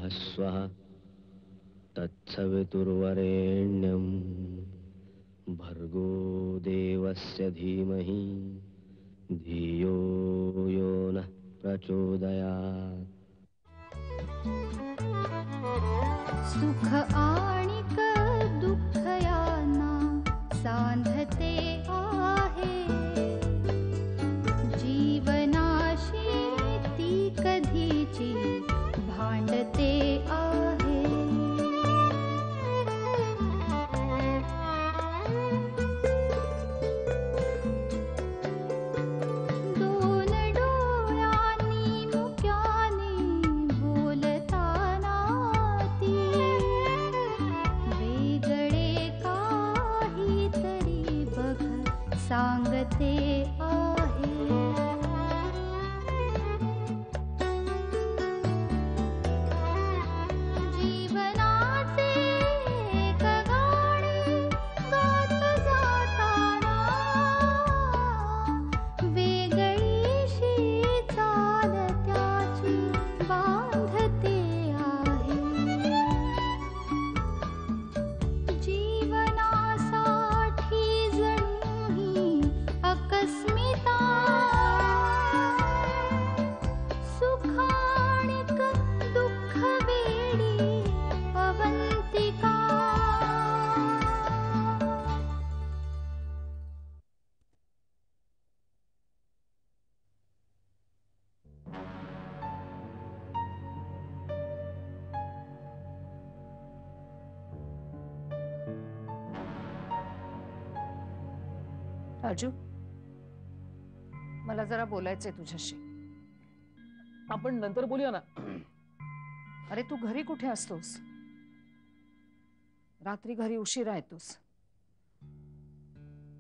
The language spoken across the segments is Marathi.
स्वः तत्सवितुर्वरेण्यं भर्गो देवस्य धीमहि धियो यो नः प्रचोदयात्। सुख आणिक दुःख यांना सांधते आहे, जीवनाशी ती कधीची भांडते आहे। दोन डोळ्यांनी मुक्याने बोलताना ती वेगळे काहीतरी बघ सांगते आहे। जीवनाचे एक गाणे गात जाताना वेगळीशी चाल त्याची बांधते आहे। जीवनासाठी जणू ही अकस्मिता, सुखाणिक दुःख वेडी अवंतिका। राजू, मला जरा बोलायचंय तुझ्याशी। आपण नंतर बोलूया ना। अरे तू घरी कुठे असतोस? रात्री घरी उशिरा येतोस,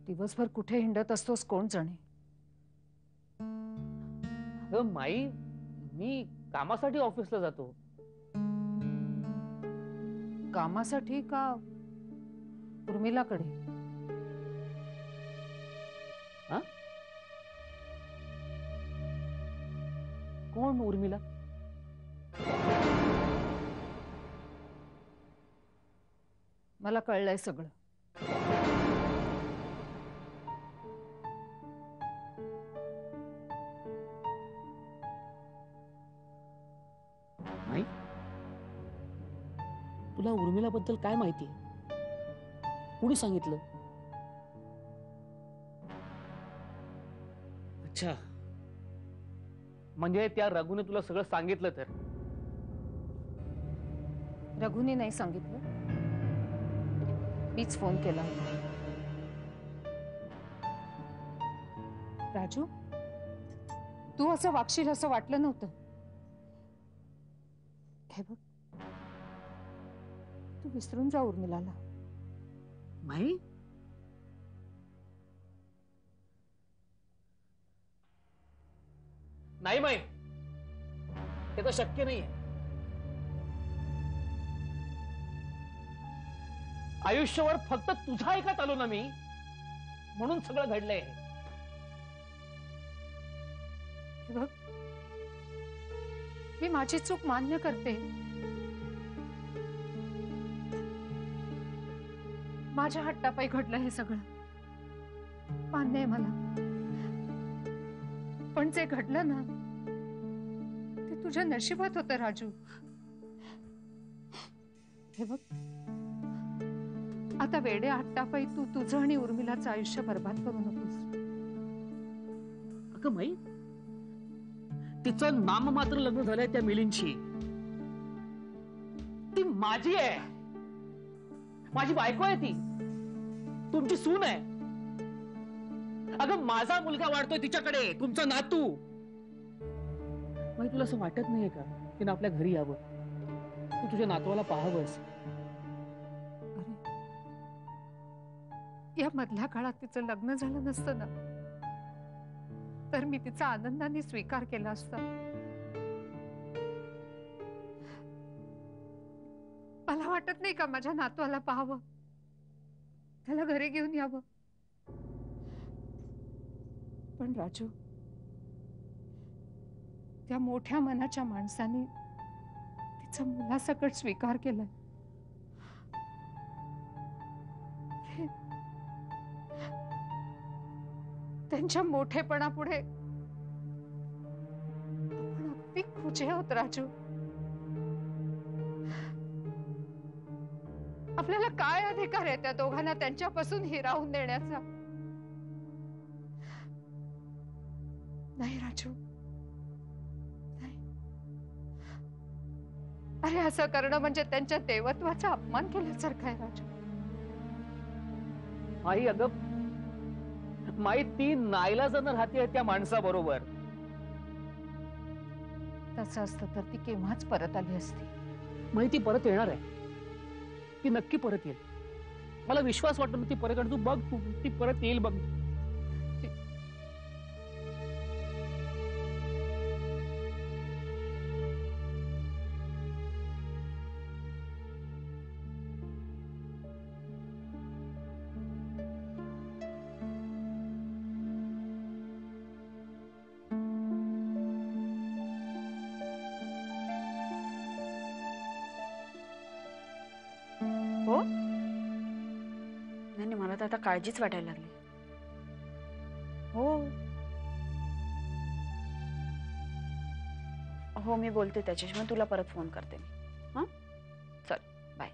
दिवसभर कुठे हिंडत असतोस कोण जाणे। अगं माई, मी कामासाठी ऑफिसला जातो। कामासाठी का उर्मिलाकडे? हा? कोण उर्मिला? मला कळलंय सगळं। माई, तुला उर्मिलाबद्दल काय माहिती? कुणी सांगितलं? अच्छा, म्हणजे त्या रघुने तुला सगळं सांगितलं तर? रघुनी नाही सांगितलं, मीच फोन केला होता। राजू, तू असं वागशील असं वाटलं नव्हतं। हे बघ, तू विसरून जा उर्मिलाला। माई, नाही माई, हे तर शक्य नाहीये। आयुष्यभर फक्त तुझ्या ऐकत आलो ना मी, म्हणून सगळं घडलंय। हे बघ, मी माझी चूक मान्य करते। माझ्या हट्टापायी घडलं हे सगळं, मान्य आहे मला। पण जे घडलं ना, ते तुझ्या नशिबात होतं राजू। हे बघ, आता वेडे हट्टापायी तू तुझं आणि उर्मिलाचं आयुष्य बर्बाद करू नकोस। अगं माई, तिचं नाममात्र लग्न झालंय त्या मिलिंदशी। ती माझी आहे, माझी बायको आहे, ती तुमची सून आहे। अगं माझा मुलगा वाढतोय तिच्याकडे, तुमचा नातू। माई, तुला असं वाटत नाहीये का तिनं आपल्या घरी यावं, तू तुझ्या नातवाला पाहावंस? या मधल्या काळात तिचं लग्न झालं नसतं ना, तर मी तिचा आनंदाने स्वीकार केला असता। मला वाटत नाही का माझ्या नातवाला पाहावं, त्याला घरी घेऊन यावं? पण राजू, त्या मोठ्या मनाच्या माणसाने त्यांचा मुलासकट स्वीकार केलाय. त्यांच्या मोठेपणापुढे आपण अगदी खुजे होत राजू. आपल्याला काय अधिकार आहे त्या दोघांना त्यांच्यापासून हिरावून देण्याचा? नाही राजू, नाही. अरे असं करणं म्हणजे त्यांच्या देवत्वाचा अपमान केल्यासारखं आहे राजू. आई अगं माई ती नाईलाजानं राहते त्या माणसाबरोबर. तसं असतं तर ती केव्हाच परत आली असती. माई ती परत येणार आहे. ती नक्की परत येईल. मला विश्वास वाटतो ना ती परत येणार. तू बघ, तू ती परत येईल बघ. हो नाही, मला तर आता काळजीच वाटायला लागली. हो हो, मी बोलते त्याच्याशी. मग तुला परत फोन करते मी. हा चल बाय.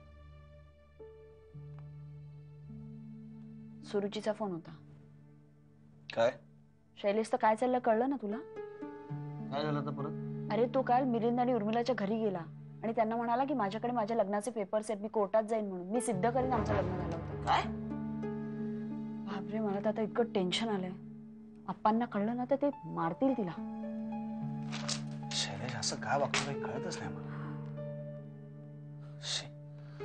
सुरुचीचा फोन होता. काय शैलेश, तर काय चाललं कळलं ना तुला? काय झालं तर परत? अरे तो काल मिलिंद आणि उर्मिलाच्या घरी गेला आणि त्यांना म्हणाला की माझ्याकडे माझ्या लग्नाचे पेपर्स आहेत, मी कोर्टात जाईन म्हणून. मी सिद्ध करीन आमचं लग्न झालं होतं. काय? बापरे, मला तर आता इतकं टेन्शन आलंय. अप्पांना कळलं ना तर ते मारतील तिला. शैलेश असं काय वागतो काही कळतच नाही मला.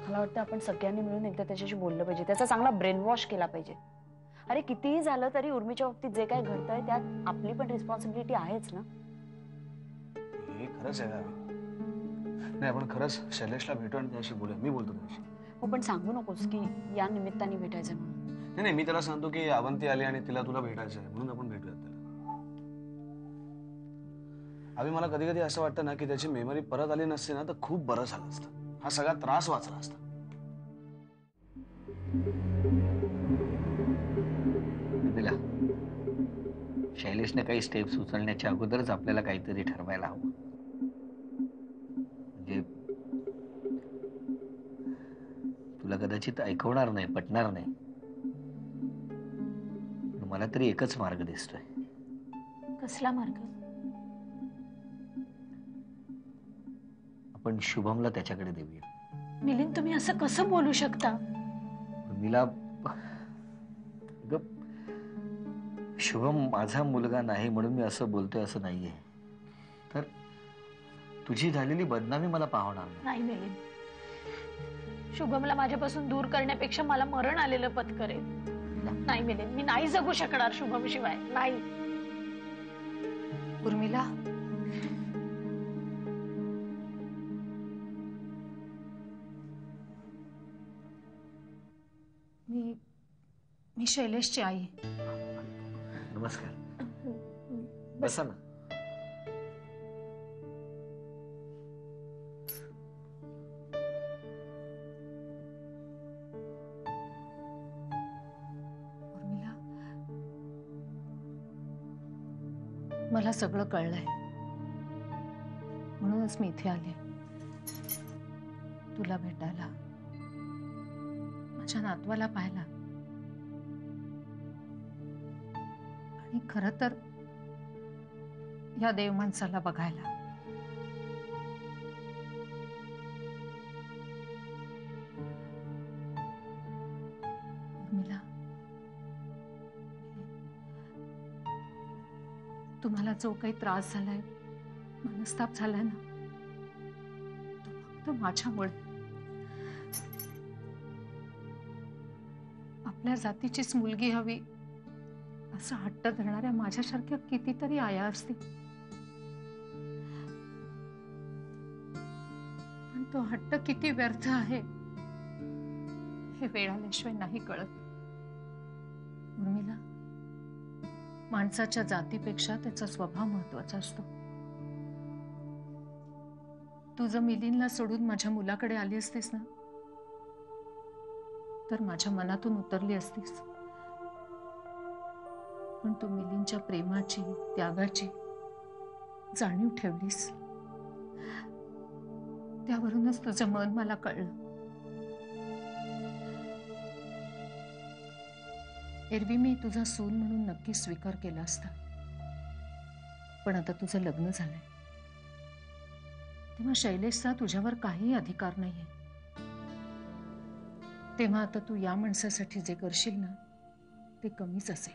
मला वाटतं आपण सगळ्यांनी मिळून एकदा त्याच्याशी बोललं पाहिजे, त्याचा चांगला ब्रेन वॉश केला पाहिजे. अरे कितीही झालं तरी उर्मीच्या बाबतीत जे काही घडतंय त्यात आपली पण रिस्पॉन्सिबिलिटी आहेच ना. हे खरंच आहे का? नाही, आपण खरंच शैलेशला भेटू आणि त्याशी बोलूया. मी बोलतो त्याशी. हो पण सांगू नकोस की या निमित्ताने भेटायचं म्हणून. नाही नाही, मी त्याला सांगतो की अवंती आली आणि तिला तुला भेटायचं आहे म्हणून आपण भेटूयात त्याला. अभि, मला कधी कधी असं वाटतं ना की त्याची मेमरी परत आली नसती ना तर खूप बरं झालं असतं. हा सगळा त्रास वाचला असता. दिला शैलेशने काही स्टेप्स उचलण्याच्या अगोदरच आपल्याला काहीतरी ठरवायला हवं. म्हणजे तुला कदाचित ऐकवणार नाही, पटणार नाही, पण मला तरी एकच मार्ग दिसतोय. कसला मार्ग? आपण शुभमला त्याच्याकडे देऊया. मिलिंद, तुम्ही असं कसं बोलू शकता? उर्मिला, शुभम माझा मुलगा नाही म्हणून मी असं बोलतोय असं नाहीये. तर तुझी झालेली बदनामी मला पाहणार नाही मिलिंद, शुभमला माझ्यापासून दूर करण्यापेक्षा मला मरण आलेलं पत्करेल. नाही मिलिंद, मी नाही जगू शकणार शुभम शिवाय. नाही. उर्मिला, मी शैलेशची आई. नमस्कार, बसा ना. उर्मिला, मला सगळं कळलंय म्हणूनच मी इथे आले तुला भेटायला, माझ्या नातवाला पाहायला. आणि खरं तर या देव माणसाला बघायला. उर्मिला, तुम्हाला जो काही त्रास झालाय, मनस्ताप झालाय ना, तो फक्त माझ्यामुळे. आपल्या जातीचीच मुलगी हवी असं हट्ट धरणाऱ्या माझ्यासारख्या कितीतरी आया असतील, पण तो हट्ट किती व्यर्थ आहे हे वेळ आल्याशिवाय नाही कळत. उर्मिला, माणसाच्या जातीपेक्षा त्याचा स्वभाव महत्वाचा असतो. तू जर मिलिंदला सोडून माझ्या मुलाकडे आली असतीस ना, तर माझ्या मनातून उतरली असतीस. पण तू मिलिंदच्या प्रेमाची, त्यागाची जाणीव ठेवलीस. त्यावरूनच तुझं मन मला कळलं. एरवी मी तुझा सून म्हणून नक्की स्वीकार केला असता, पण आता तुझं लग्न झालंय तेव्हा शैलेशचा तुझ्यावर काही अधिकार नाहीये. तेव्हा आता तू या माणसासाठी जे करशील ना, ते कमीच असेल.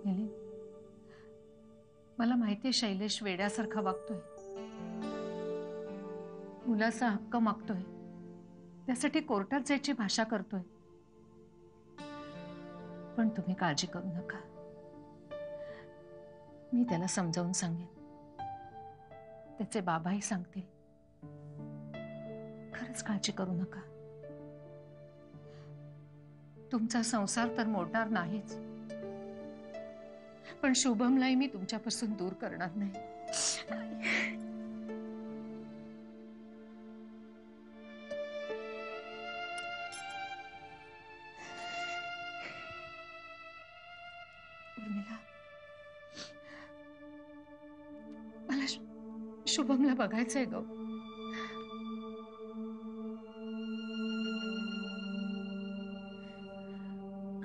मिलिंद, मला माहितीये शैलेश वेड्यासारखा वागतोय, मुलाचा हक्क मागतोय, त्यासाठी कोर्टात जायची भाषा करतोय. पण तुम्ही काळजी करू नका, मी त्याला समजावून सांगेन. त्याचे बाबाही सांगतील. खरंच काळजी करू नका. तुमचा संसार तर मोडणार नाहीच, पण शुभमलाही मी तुमच्यापासून दूर करणार नाही. उर्मिला, मला शुभमला बघायचंय ग.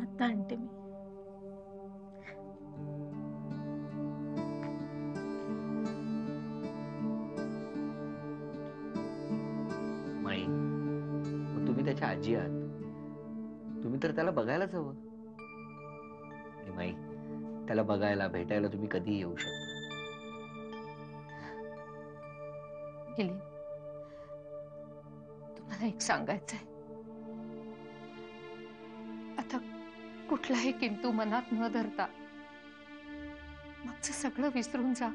आता आणते मी. माई, मग तुम्ही त्याच्या आजी आहात, तुम्ही तर त्याला बघायलाच हवं. आणि माई, त्याला बघायला भेटायला तुम्ही कधीही येऊ शकता. गेली, तुम्हाला एक सांगायचंय. आता कुठलाही किंतु मनात न धरता मागचं सगळं विसरून जा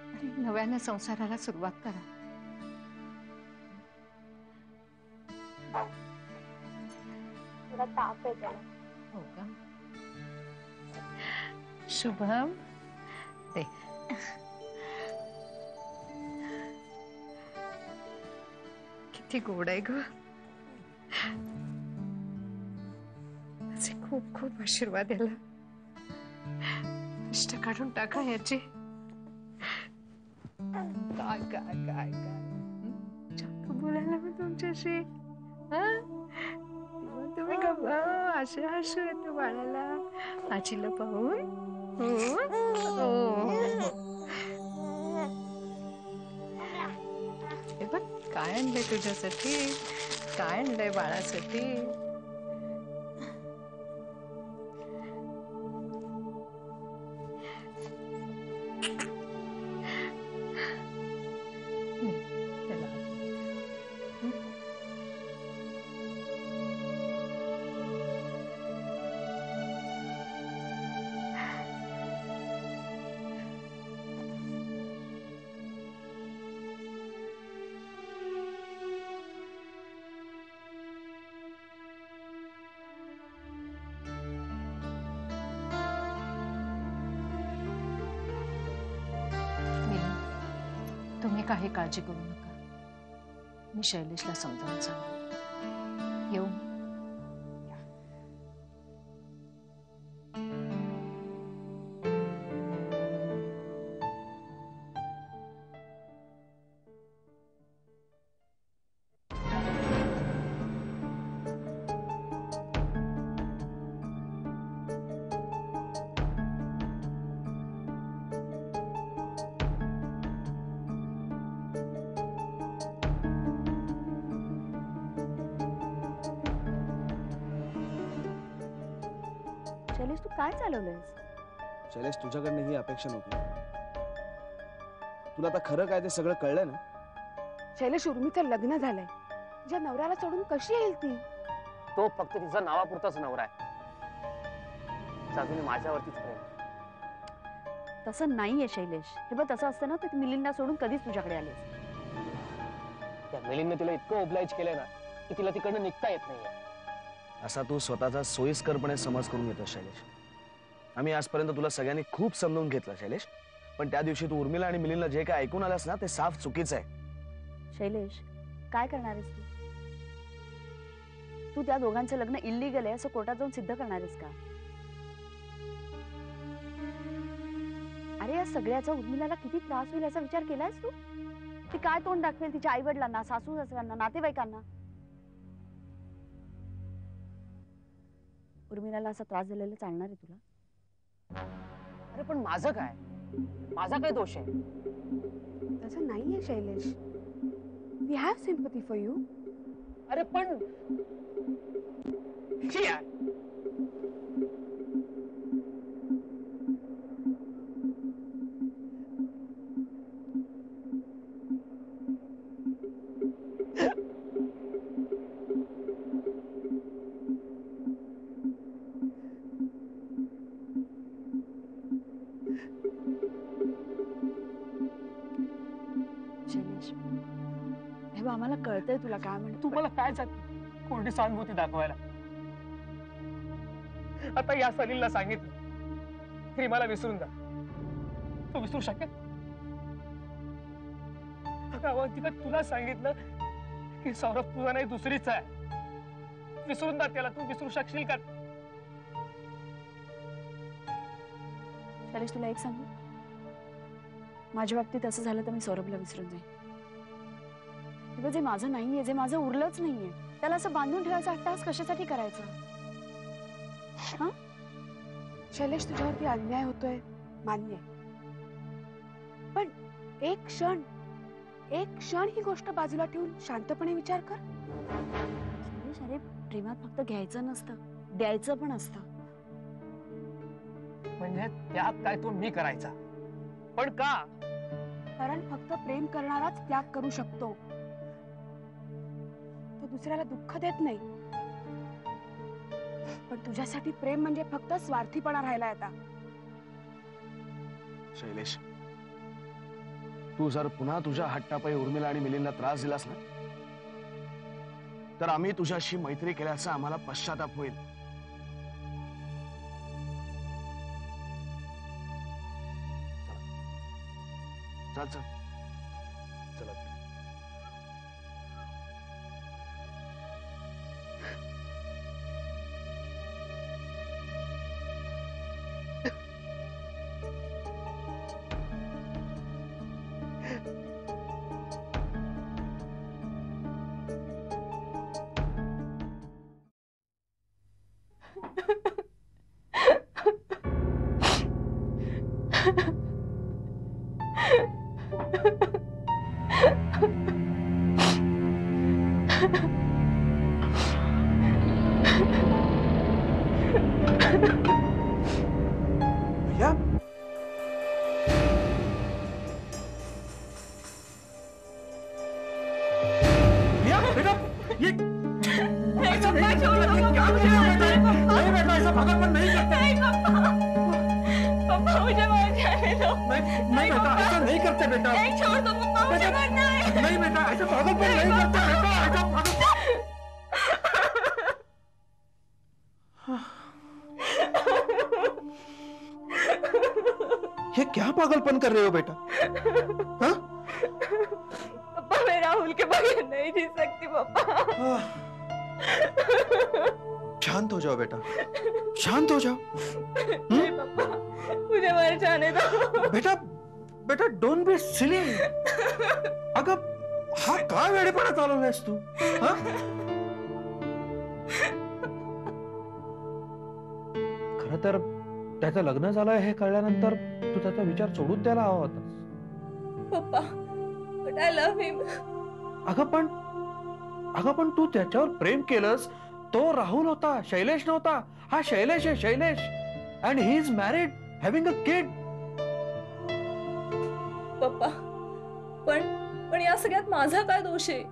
आणि नव्यानं संसाराला सुरुवात करा. थोडा ताप आहे त्याला. हो का? शुभम, दे. किती गोड आहे ग. खूप खूप आशीर्वाद याला. कष्ट काढून टाका याची. काय काय काय काय चक्क बोलायला मग तुमच्याशी. तुम्ही का असे हसू येतो बाळाला आजीला पाहून. हे बघ काय आणलंय तुझ्यासाठी, काय आणलंय बाळासाठी. तुम्ही काही काळजी करू नका, मी शैलेशला समजावून सांगेन. येऊ. शैलेश, तू काय चालवलंयस? शैलेश, तुझ्याकडनं ही अपेक्षा नव्हती. तुला आता खरं काय ते सगळं कळलंय ना? शैलेश, उर्मीचं लग्न झालंय. ज्या नवऱ्याला सोडून कशी येईल ती? तो फक्त तिचा नावापुरताच नवरा आहे. अजून माझ्यावरतीच प्रेम. तसं नाहीये शैलेश. हे बघ, तसं असतं ना तर मिलिंदला सोडून कधीच तुझ्याकडे आले. त्या मिलिंदने तिला इतकं ओबलाइज केलंय ना की तिला तिकडनं निघता येत नाहीये. असा तू स्वतःचा सोयीस्करपणे समज करून घेतो शैलेश. आम्ही आजपर्यंत तुला सगळ्यांनी खूप समजून घेतलं शैलेश, पण त्या दिवशी तू उर्मिला आणि मिलिंदला जे काय ऐकून आलास ना ते साफ चुकीचं आहे. शैलेश, काय करणार आहेस तू? तू त्या दोघांचं लग्न इल्लीगल आहे असं कोर्टात जाऊन सिद्ध करणार आहेस का? अरे या सगळ्याचा उर्मिलाला किती त्रास होईल याचा विचार केलायस तू? ती काय तोंड दाखवेल तिच्या आई वडिलांना, सासू सासऱ्यांना, नातेवाईकांना? उर्मिलाला असा त्रास झालेला चालणार आहे तुला? अरे पण माझं काय, माझा काय दोष आहे? तसं नाहीये Shailesh. We have sympathy for you. अरे पण छी यार. शैलेश, हे बघ, आम्हाला कळतंय तुला काय म्हणतो. तुम्हाला काय कोणती सहानुभूती दाखवायला? आता या सलीलला सांगितलं की मला विसरून जा, तो विसरू शकेल? अगं अवंतिका, तुला सांगितलं की सौरभ तुझा नाही दुसरीच आहे, विसरून जा त्याला. तू विसरू शकशील का? शैलेश, तुला एक सांगू, माझ्या बाबतीत असं झालं तर मी सौरभला विसरून जाईन. तेव्हा जे माझं नाहीये, जे माझं उरलंच नाहीये, त्याला असं बांधून ठेवायचा अट्टास कशासाठी करायचा? हा? शैलेश, तुझ्यावरती अन्याय होतोय मान्य आहे. पण एक क्षण ही गोष्ट बाजूला ठेवून शांतपणे विचार कर. शैलेश, अरे प्रेमात फक्त घ्यायचं नसतं, द्यायचं पण असतं. म्हणजे त्यात काय तो मी करायचा? पण का? कारण फक्त प्रेम करणाराच त्याग करू शकतो. तो दुसऱ्याला दुःख देत नाही. पण तुझ्यासाठी प्रेम म्हणजे फक्त स्वार्थीपणा राहिला आता. शैलेश, तू जर पुन्हा तुझ्या हट्टापायी उर्मिला आणि मिलिंदला त्रास दिलास ना, तर आम्ही तुझ्याशी मैत्री केल्याचा आम्हाला पश्चाताप होईल. चल चल चला. भैया, भैया, बेटा, ये ऐसा नहीं करना, ये क्या कर रहे हो बेटा? नहीं बेटा, ऐसा पागलपन नहीं करते। पप्पा, मुझे मार जाने दो। नहीं बेटा, ऐसा नहीं करते बेटा। छोड़ दो पप्पा, मुझे मरना है। नहीं बेटा, ऐसा पागलपन नहीं करते बेटा, ऐसा पागल। ये क्या पागलपन कर रहे हो बेटा? हाँ? पप्पा, मैं राहुल के बगैर नहीं जी सकती पप्पा। शांत हो जाओ बेटा, शांत हो जाओ. नहीं पप्पा, मुझे मर जाने दो. बेटा बेटा, डोंट बी सिली. अगं, हा काय वेडेपणा चालवलायस तू? हा? खरं तर त्याचं लग्न झालंय हे कळल्यानंतर तू त्याचा विचार सोडून द्यायला हवा होतास. पप्पा, but I love him. अगं पण तू त्याच्यावर प्रेम केलंस. तो राहुल होता, शैलेश नव्हता. हा शैलेश आहे, Shailesh. And he is married, having a kid. पप्पा, पण या सगळ्यात माझा काय दोष आहे?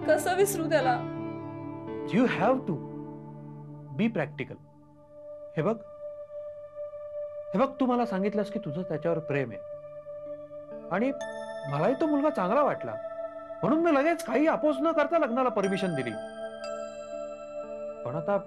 कसं विसरू त्याला? You have to be practical. हे बघ, तू मला सांगितलंस की तुझं त्याच्यावर प्रेम आहे आणि मलाही तो मुलगा चांगला वाटला, म्हणून मी लगेच काही अपोज न करता लग्नाला परमिशन दिली. पण आता